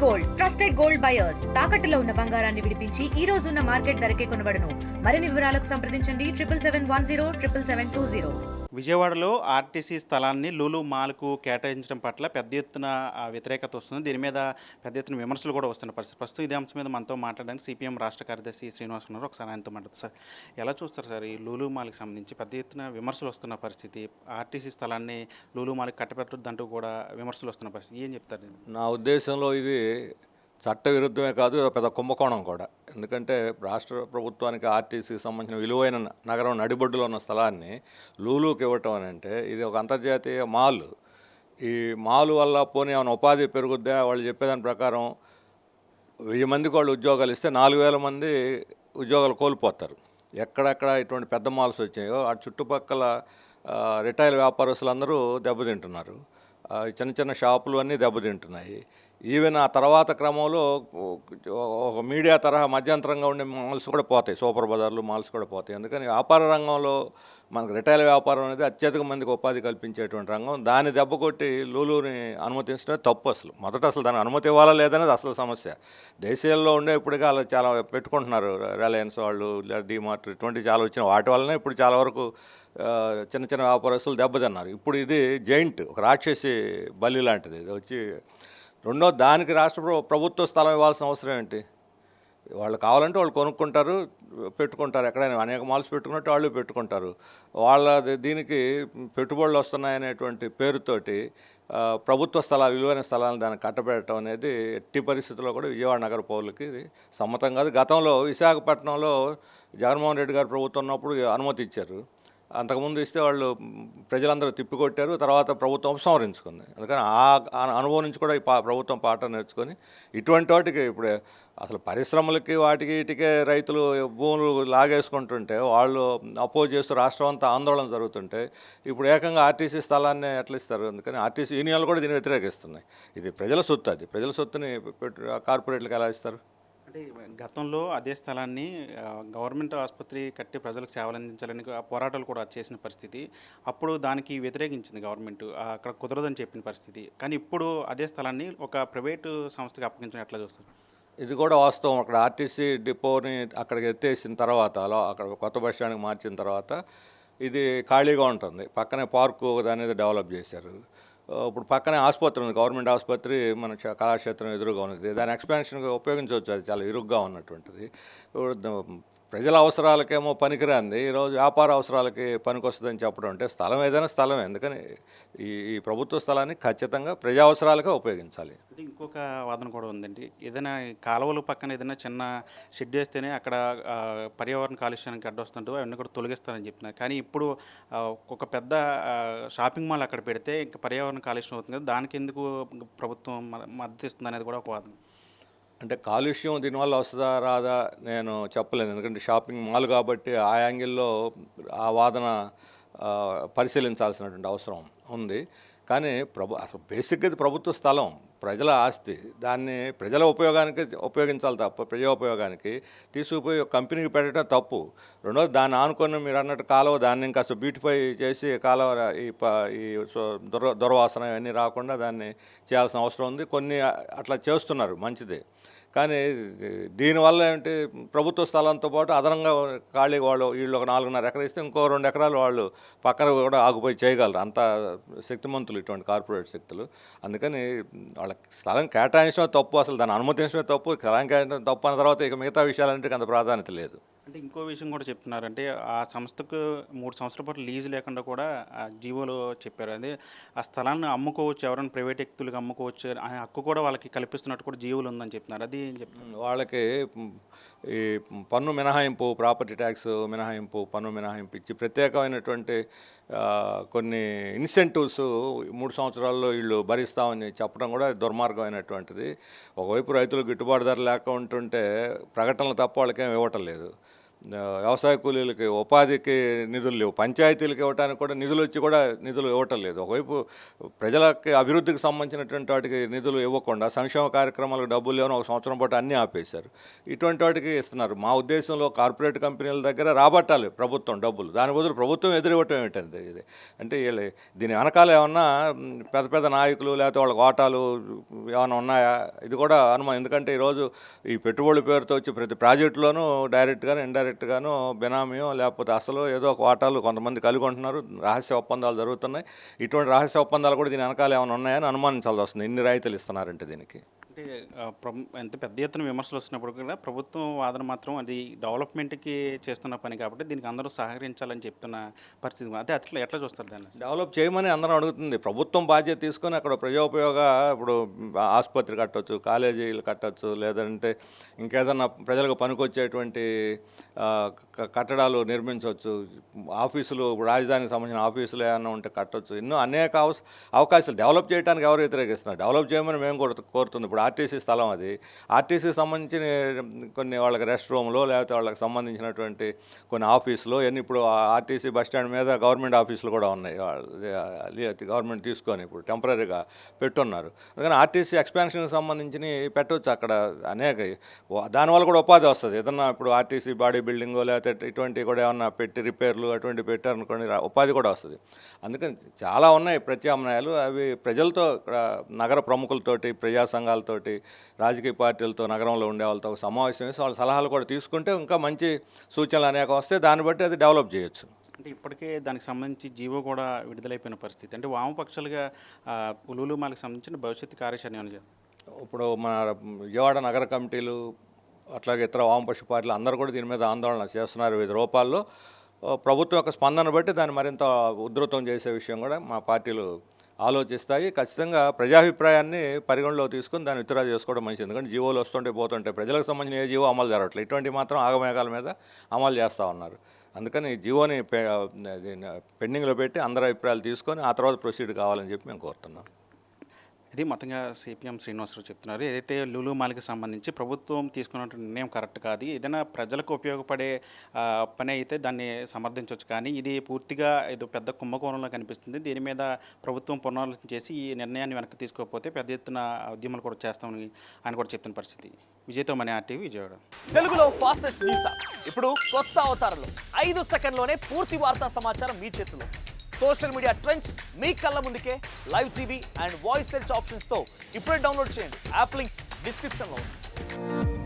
Gold trusted gold buyers తాకట్టులో ఉన్న బంగారాన్ని విడిపించి ఈ రోజు ఉన్న మార్కెట్ ధరకే కొనబడును. మరిన్ని వివరాలకు సంప్రదించండి 7771077720. విజయవాడలో ఆర్టీసీ స్థలాన్ని లూలు మాల్కు కేటాయించడం పట్ల పెద్ద ఎత్తున వ్యతిరేకత వస్తుంది. దీని మీద పెద్ద ఎత్తున విమర్శలు కూడా వస్తున్న పరిస్థితి. ప్రస్తుతం ఇదే అంశం మీద మనతో మాట్లాడడానికి సిపిఎం రాష్ట్ర కార్యదర్శి శ్రీనివాస్ ఉన్నారు. ఒకసారి ఆయనతో మాట్లాడతారు. సార్, ఎలా చూస్తారు సార్ ఈ లూలు మాల్కి సంబంధించి పెద్ద ఎత్తున విమర్శలు వస్తున్న పరిస్థితి? ఆర్టీసీ స్థలాన్ని లూలు మాల్కి కట్టబెట్టొద్దంటూ కూడా విమర్శలు వస్తున్న పరిస్థితి, ఏం చెప్తారు? నా ఉద్దేశంలో ఇది చట్టవిరుద్ధమే కాదు, పెద్ద కుంభకోణం కూడా. ఎందుకంటే రాష్ట్ర ప్రభుత్వానికి ఆర్టీసీకి సంబంధించిన విలువైన నగరం నడిబొడ్డులో ఉన్న స్థలాన్ని లూలుకి ఇవ్వటం అని అంటే ఇది ఒక అంతర్జాతీయ మాల్. ఈ మాల్ వల్ల పోనీ ఏమైనా ఉపాధి పెరుగుద్దా? వాళ్ళు చెప్పేదాని ప్రకారం 1000 మందికి వాళ్ళు ఉద్యోగాలు ఇస్తే 4000 మంది ఉద్యోగాలు కోల్పోతారు. ఎక్కడెక్కడ ఇటువంటి పెద్ద మాల్స్ వచ్చాయో ఆ చుట్టుపక్కల రిటైల్ వ్యాపారస్తులందరూ దెబ్బతింటున్నారు. చిన్న చిన్న షాపులు అన్నీ దెబ్బతింటున్నాయి. ఈవెన్ ఆ తర్వాత క్రమంలో ఒక మీడియా తరహా మధ్యంతరంగా ఉండే మాల్స్ కూడా పోతాయి, సూపర్ బజార్లు మాల్స్ కూడా పోతాయి. అందుకని వ్యాపార రంగంలో మనకు రిటైల్ వ్యాపారం అనేది అత్యధిక మందికి ఉపాధి కల్పించేటువంటి రంగం. దాన్ని దెబ్బకొట్టి లూలుని అనుమతించడమే తప్పు. అసలు దానికి అనుమతి ఇవ్వాలా లేదనేది అసలు సమస్య. దేశీయాల్లో ఉండే ఇప్పటికే అలా చాలా పెట్టుకుంటున్నారు. రిలయన్స్ వాళ్ళు, డిమార్ట్ ఇటువంటివి చాలా వచ్చినాయి. వాటి వల్లనే ఇప్పుడు చాలా వరకు చిన్న చిన్న వ్యాపారస్తులు దెబ్బతిన్నారు. ఇప్పుడు ఇది జైంట్, ఒక రాక్షసి బల్లి లాంటిది. ఇది వచ్చి రెండో దానికి రాష్ట్ర ప్రభుత్వ స్థలం ఇవ్వాల్సిన అవసరం ఏంటి? వాళ్ళు కావాలంటే వాళ్ళు కొనుక్కుంటారు, పెట్టుకుంటారు. ఎక్కడైనా అనేక మాల్స్ పెట్టుకున్నట్టు వాళ్ళు పెట్టుకుంటారు. వాళ్ళ దీనికి పెట్టుబడులు వస్తున్నాయనేటువంటి పేరుతోటి ప్రభుత్వ స్థలాలు, విలువైన స్థలాలను దాన్ని కట్టబెట్టడం అనేది ఎట్టి పరిస్థితుల్లో కూడా విజయవాడ నగర పౌరులకి ఇది సమ్మతం కాదు. గతంలో విశాఖపట్నంలో జగన్మోహన్ రెడ్డి గారు ప్రభుత్వం ఉన్నప్పుడు అనుమతి ఇచ్చారు. అంతకుముందు ఇస్తే వాళ్ళు ప్రజలందరూ తిప్పికొట్టారు. తర్వాత ప్రభుత్వం ఉపసంహరించుకుంది. అందుకని ఆ అనుభవం నుంచి కూడా ఈ ప్రభుత్వం పాఠం నేర్చుకొని ఇటువంటి వాటికి ఇప్పుడు అసలు పరిశ్రమలకి వాటికి వీటికే రైతులు భూములు లాగేసుకుంటుంటే వాళ్ళు అపోజ్ చేస్తూ రాష్ట్రం అంతా ఆందోళన జరుగుతుంటే ఇప్పుడు ఏకంగా ఆర్టీసీ స్థలాన్ని ఎట్లా ఇస్తారు? అందుకని ఆర్టీసీ యూనియన్లు కూడా దీన్ని వ్యతిరేకిస్తున్నాయి. ఇది ప్రజల సొత్తు. అది ప్రజల సొత్తుని కార్పొరేట్లకు ఎలా ఇస్తారు? అంటే గతంలో అదే స్థలాన్ని గవర్నమెంట్ ఆసుపత్రి కట్టి ప్రజలకు సేవలు అందించాలని పోరాటాలు కూడా చేసిన పరిస్థితి. అప్పుడు దానికి వ్యతిరేకించింది గవర్నమెంట్, అక్కడ కుదరదని చెప్పిన పరిస్థితి. కానీ ఇప్పుడు అదే స్థలాన్ని ఒక ప్రైవేటు సంస్థకి అప్పగించడం ఎట్లా చూస్తారు? ఇది కూడా వాస్తవం. అక్కడ ఆర్టీసీ డిపోని అక్కడికి ఎత్తేసిన తర్వాత, అలా అక్కడ కొత్త బస్ స్టాండ్కి మార్చిన తర్వాత ఇది ఖాళీగా ఉంటుంది. పక్కనే పార్కు అనేది డెవలప్ చేశారు. ఇప్పుడు పక్కనే ఆసుపత్రి ఉంది, గవర్నమెంట్ ఆసుపత్రి మన కళాక్షేత్రం ఎదురుగా ఉన్నది. దాని ఎక్స్పాన్షన్గా ఉపయోగించవచ్చు. అది చాలా ఇరుగ్గా ఉన్నటువంటిది. ప్రజల అవసరాలకేమో పనికిరాంది ఈరోజు వ్యాపార అవసరాలకి పనికొస్తుందని చెప్పడం అంటే స్థలం ఏదైనా స్థలమే. అందుకని ఈ ప్రభుత్వ స్థలాన్ని ఖచ్చితంగా ప్రజా అవసరాలకే ఉపయోగించాలి. అంటే ఇంకొక వాదన కూడా ఉందండి. ఏదైనా కాలువల పక్కన ఏదైనా చిన్న షెడ్ వేస్తేనే అక్కడ పర్యావరణ కాలుష్యానికి అడ్డొస్తుంటూ అవన్నీ కూడా తొలగిస్తారని చెప్తున్నారు. కానీ ఇప్పుడు ఒక పెద్ద షాపింగ్ మాల్ అక్కడ పెడితే ఇంకా పర్యావరణ కాలుష్యం అవుతుంది కదా, దానికి ఎందుకు ప్రభుత్వం మద్దతు ఇస్తుంది అనేది కూడా ఒక వాదన. అంటే కాలుష్యం దీనివల్ల వస్తుందా రాదా నేను చెప్పలేను. ఎందుకంటే షాపింగ్ మాల్ కాబట్టి ఆ యాంగిల్లో ఆ వాదన పరిశీలించాల్సినటువంటి అవసరం ఉంది. కానీ అసలు బేసిక్గా ఇది ప్రభుత్వ స్థలం, ప్రజల ఆస్తి. దాన్ని ప్రజల ఉపయోగానికి ఉపయోగించాలి తప్ప ప్రజా ఉపయోగానికి తీసుకుపోయి ఒక కంపెనీకి పెట్టడం తప్పు. రెండోది దాన్ని ఆనుకొని మీరు అన్నట్టు కాలువ దాన్ని ఇంకా బ్యూటిఫై చేసి కాలువ ఈ దుర్వాసన ఇవన్నీ రాకుండా దాన్ని చేయాల్సిన అవసరం ఉంది. కొన్ని అట్లా చేస్తున్నారు, మంచిదే. కానీ దీనివల్ల ఏంటి, ప్రభుత్వ స్థలంతో పాటు అదనంగా ఖాళీగా వీళ్ళు ఒక 4.5 ఎకరాలు ఇస్తే ఇంకో 2 ఎకరాలు వాళ్ళు పక్కన కూడా ఆగిపోయి చేయగలరు. అంత శక్తిమంతులు ఇటువంటి కార్పొరేట్ శక్తులు. అందుకని వాళ్ళకి స్థలం కేటాయించడమే తప్పు, అసలు దాన్ని అనుమతించడమే తప్పు. స్థలం కేటాయించడం తప్పు అన్న తర్వాత ఇక మిగతా విషయాలన్నిటికీ అంత ప్రాధాన్యత లేదు. అంటే ఇంకో విషయం కూడా చెప్తున్నారు. అంటే ఆ సంస్థకు 3 సంవత్సరాల పాటు లీజు లేకుండా కూడా జీవోలో చెప్పారు. అదే ఆ స్థలాన్ని అమ్ముకోవచ్చు, ఎవరైనా ప్రైవేట్ వ్యక్తులకు అమ్ముకోవచ్చు అనే హక్కు కూడా వాళ్ళకి కల్పిస్తున్నట్టు కూడా జీవోలు ఉందని చెప్తున్నారు. అది ఏం చెప్తున్నారు? వాళ్ళకి ఈ పన్ను మినహాయింపు, ప్రాపర్టీ ట్యాక్స్ మినహాయింపు, పన్ను మినహాయింపు ఇచ్చి ప్రత్యేకమైనటువంటి కొన్ని ఇన్సెంటివ్స్ 3 సంవత్సరాల్లో వీళ్ళు భరిస్తామని చెప్పడం కూడా దుర్మార్గమైనటువంటిది. ఒకవైపు రైతులు గిట్టుబాటు ధర లేక ఉంటుంటే ప్రకటనలు తప్ప వాళ్ళకేం ఇవ్వటం లేదు. వ్యవసాయ కూలీలకి ఉపాధికి నిధులు లేవు, పంచాయతీలకు ఇవ్వడానికి కూడా నిధులు ఇవ్వటం లేదు. ఒకవైపు ప్రజలకి అభివృద్ధికి సంబంధించినటువంటి వాటికి నిధులు ఇవ్వకుండా సంక్షేమ కార్యక్రమాలకు డబ్బులు లేవని ఒక సంవత్సరం పాటు అన్నీ ఆపేశారు. ఇటువంటి వాటికి ఇస్తున్నారు. మా ఉద్దేశంలో కార్పొరేట్ కంపెనీల దగ్గర రాబట్టాలి ప్రభుత్వం డబ్బులు, దాని బదులు ప్రభుత్వం ఎదురివ్వటం ఏంటంటే ఇది అంటే దీని వెనకాల ఏమన్నా పెద్ద పెద్ద నాయకులు లేకపోతే వాళ్ళ వాటాలు ఏమైనా ఉన్నాయా, ఇది కూడా అనుమానం. ఎందుకంటే ఈరోజు ఈ పెట్టుబడుల పేరుతో వచ్చి ప్రతి ప్రాజెక్టులోనూ డైరెక్ట్గాను ఇండైరెక్ట్గాను బెనామీయో లేకపోతే అసలు ఏదో ఒక వాటాలు కొంతమంది కలిగి ఉంటున్నారు, రహస్య ఒప్పందాలు జరుగుతున్నాయి. ఇటువంటి రహస్య ఒప్పందాలు కూడా దీని వెనకాల ఏమైనా ఉన్నాయని అనుమానించాల్సి వస్తుంది. ఇన్ని రాయితీలు ఇస్తున్నారంటే దీనికి. అంటే ఎంత పెద్ద ఎత్తున విమర్శలు వస్తున్నప్పుడు కూడా ప్రభుత్వం వాదన మాత్రం అది డెవలప్మెంట్కి చేస్తున్న పని కాబట్టి దీనికి అందరూ సహకరించాలని చెప్తున్న పరిస్థితి. అదే అట్లా ఎట్లా చూస్తారు దాన్ని? డెవలప్ చేయమని అందరం అడుగుతుంది. ప్రభుత్వం బాధ్యత తీసుకొని అక్కడ ప్రజోపయోగ ఇప్పుడు ఆసుపత్రి కట్టవచ్చు, కాలేజీలు కట్టవచ్చు, లేదంటే ఇంకేదన్నా ప్రజలకు పనికొచ్చేటువంటి కట్టడాలు నిర్మించవచ్చు, ఆఫీసులు రాజధానికి సంబంధించిన ఆఫీసులు ఏమైనా ఉంటే కట్టవచ్చు. ఎన్నో అనేక అవకాశాలు డెవలప్ చేయడానికి ఎవరు వ్యతిరేకిస్తున్నారు? డెవలప్ చేయమని మేము కోరుతుంది. ఇప్పుడు ఆర్టీసీ స్థలం అది, ఆర్టీసీకి సంబంధించిన కొన్ని వాళ్ళకి రెస్ట్ రూమ్లో లేకపోతే వాళ్ళకి సంబంధించినటువంటి కొన్ని ఆఫీసులు ఇవన్నీ ఇప్పుడు ఆర్టీసీ బస్ స్టాండ్ మీద గవర్నమెంట్ ఆఫీసులు కూడా ఉన్నాయి. గవర్నమెంట్ తీసుకొని ఇప్పుడు టెంపరీగా పెట్టున్నారు. అందుకని ఆర్టీసీ ఎక్స్పాన్షన్కి సంబంధించి పెట్టవచ్చు అక్కడ అనేక. దానివల్ల కూడా ఉపాధి వస్తుంది. ఏదన్నా ఇప్పుడు ఆర్టీసీ బాడీ బిల్డింగ్ లేకపోతే ఇటువంటివి కూడా ఏమన్నా పెట్టి రిపేర్లు అటువంటి పెట్టారనుకోండి, ఉపాధి కూడా వస్తుంది. అందుకని చాలా ఉన్నాయి ప్రత్యామ్నాయాలు. అవి ప్రజలతో ఇక్కడ నగర ప్రముఖులతోటి, ప్రజా సంఘాలతోటి, రాజకీయ పార్టీలతో, నగరంలో ఉండే వాళ్ళతో ఒక సమావేశం వేసి వాళ్ళ సలహాలు కూడా తీసుకుంటే ఇంకా మంచి సూచనలు అనేక వస్తే దాన్ని బట్టి అది డెవలప్ చేయొచ్చు. అంటే ఇప్పటికే దానికి సంబంధించి జీవో కూడా విడుదలైపోయిన పరిస్థితి. అంటే వామపక్షాలుగా లూలు మాల్కి సంబంధించిన భవిష్యత్తు కార్యాచరణ ఏమైనా చేస్తారు? ఇప్పుడు మన విజయవాడ నగర కమిటీలు అట్లాగే ఇతర వామపక్ష పార్టీలు అందరూ కూడా దీని మీద ఆందోళన చేస్తున్నారు. వివిధ రూపాల్లో ప్రభుత్వం యొక్క స్పందన బట్టి దాన్ని మరింత ఉధృతం చేసే విషయం కూడా మా పార్టీలు ఆలోచిస్తాయి. ఖచ్చితంగా ప్రజాభిప్రాయాన్ని పరిగణలో తీసుకుని దాన్ని విత్డ్రా చేసుకోవడం మంచిది. ఎందుకంటే జీవోలు వస్తుంటే పోతుంటే ప్రజలకు సంబంధించిన ఏ జీవో అమలు జరగట్లేదు. ఇటువంటి మాత్రం ఆగమేఘాల మీద అమలు చేస్తూ ఉన్నారు. అందుకని జీవోని పెండింగ్లో పెట్టి అందరి అభిప్రాయాలు తీసుకొని ఆ తర్వాత ప్రొసీడ్ కావాలని చెప్పి మేము కోరుతున్నాం. ఇది మొత్తంగా సిపిఎం శ్రీనివాసరావు చెప్తున్నారు. ఏదైతే లూలు మాల్కి సంబంధించి ప్రభుత్వం తీసుకున్నటువంటి నిర్ణయం కరెక్ట్ కాదు, ఏదైనా ప్రజలకు ఉపయోగపడే పని అయితే దాన్ని సమర్థించవచ్చు. కానీ ఇది పూర్తిగా ఏదో పెద్ద కుంభకోణంలో కనిపిస్తుంది. దీని మీద ప్రభుత్వం పునరాలోచన చేసి ఈ నిర్ణయాన్ని వెనక్కి తీసుకోకపోతే పెద్ద ఎత్తున ఉద్యమాలు కూడా చేస్తామని ఆయన కూడా చెప్తున్న పరిస్థితి. విజయ్తో మన RTV విజయవాడ. తెలుగులో ఫాస్టెస్ట్ న్యూస్ ఇప్పుడు కొత్త అవతారంలో 5 సెకండ్లోనే పూర్తి వార్తా సమాచారం మీ చేతిలో. సోషల్ మీడియా ట్రెండ్స్ మీ కళ్ళ ముందుకే live TV and voice search ఆప్షన్స్తో ఇప్పుడే డౌన్లోడ్ చేయండి. యాప్ లింక్ డిస్క్రిప్షన్లో ఉంది.